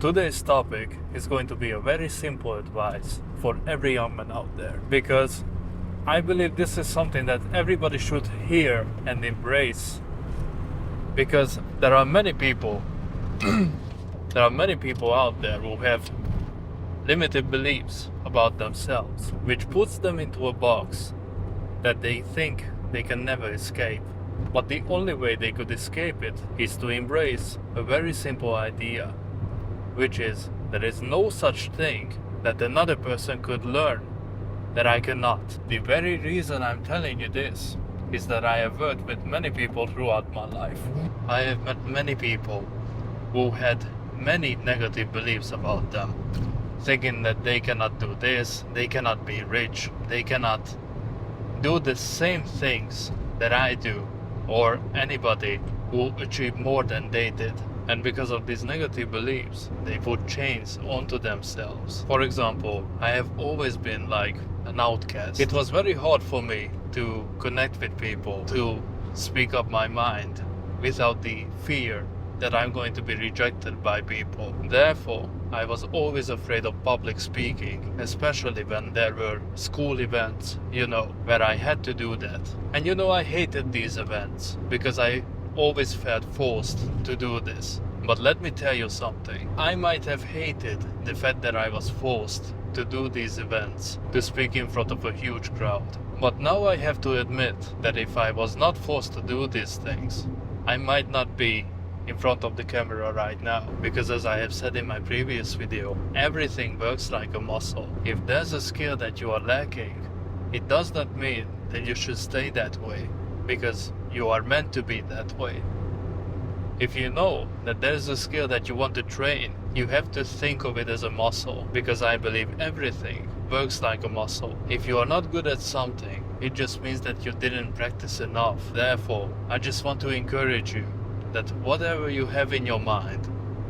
Today's topic is going to be a very simple advice for every young man out there, because I believe this is something that everybody should hear and embrace, because there are many people out there who have limited beliefs about themselves, which puts them into a box that they think they can never escape. But the only way they could escape it is to embrace a very simple idea, which is there is no such thing that another person could learn that I cannot. The very reason I'm telling you this is that I have worked with many people throughout my life. I have met many people who had many negative beliefs about them, thinking that they cannot do this, they cannot be rich, they cannot do the same things that I do, or anybody who achieved more than they did. And because of these negative beliefs, they put chains onto themselves. For example, I have always been like an outcast. It was very hard for me to connect with people, to speak up my mind without the fear that I'm going to be rejected by people. Therefore, I was always afraid of public speaking, especially when there were school events, where I had to do that. And I hated these events because I always felt forced to do this. But let me tell you something. I might have hated the fact that I was forced to do these events, to speak in front of a huge crowd. But now I have to admit that if I was not forced to do these things, I might not be in front of the camera right now. Because as I have said in my previous video, everything works like a muscle. If there's a skill that you are lacking, it does not mean that you should stay that way, because you are meant to be that way. If you know that there's a skill that you want to train, you have to think of it as a muscle, because I believe everything works like a muscle. If you are not good at something, it just means that you didn't practice enough. Therefore, I just want to encourage you that whatever you have in your mind,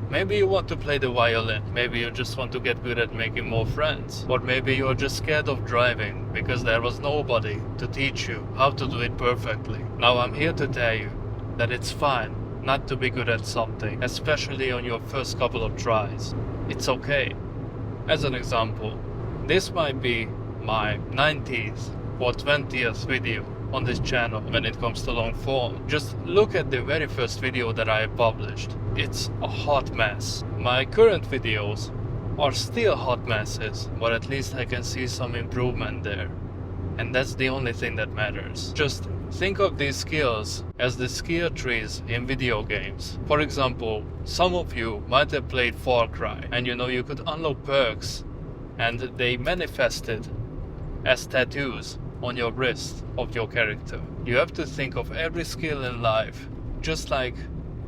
maybe you want to play the violin, maybe you just want to get good at making more friends, or maybe you're just scared of driving because there was nobody to teach you how to do it perfectly. Now I'm here to tell you that it's fine not to be good at something, especially on your first couple of tries. It's okay. As an example, this might be my 90th or 20th video on this channel when it comes to long form. Just look at the very first video that I published. It's a hot mess. My current videos are still hot messes, but at least I can see some improvement there. And that's the only thing that matters. Just think of these skills as the skill trees in video games. For example, some of you might have played Far Cry, and you could unlock perks, and they manifested as tattoos on your wrist of your character. You have to think of every skill in life just like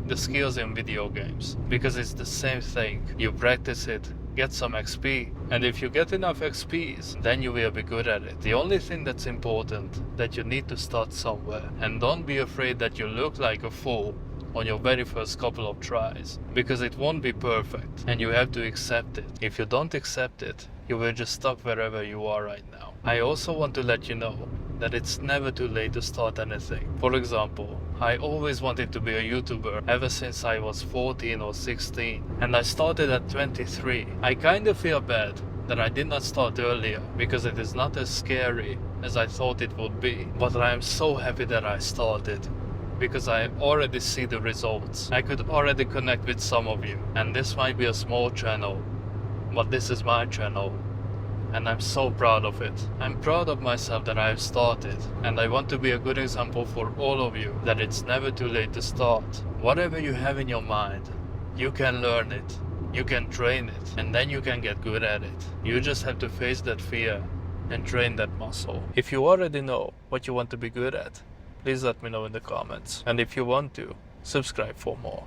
the skills in video games, because it's the same thing. You practice it, get some XP, and if you get enough XPs, then you will be good at it. The only thing that's important, that you need to start somewhere, and don't be afraid that you look like a fool on your very first couple of tries, because it won't be perfect, and you have to accept it. If you don't accept it, you will just stuck wherever you are right now. I also want to let you know that it's never too late to start anything. For example, I always wanted to be a YouTuber ever since I was 14 or 16, and I started at 23. I kind of feel bad that I did not start earlier, because it is not as scary as I thought it would be. But I am so happy that I started, because I already see the results. I could already connect with some of you, and this might be a small channel, but this is my channel, and I'm so proud of it. I'm proud of myself that I have started, and I want to be a good example for all of you that it's never too late to start. Whatever you have in your mind, you can learn it, you can train it, and then you can get good at it. You just have to face that fear and train that muscle. If you already know what you want to be good at, please let me know in the comments. And if you want to, subscribe for more.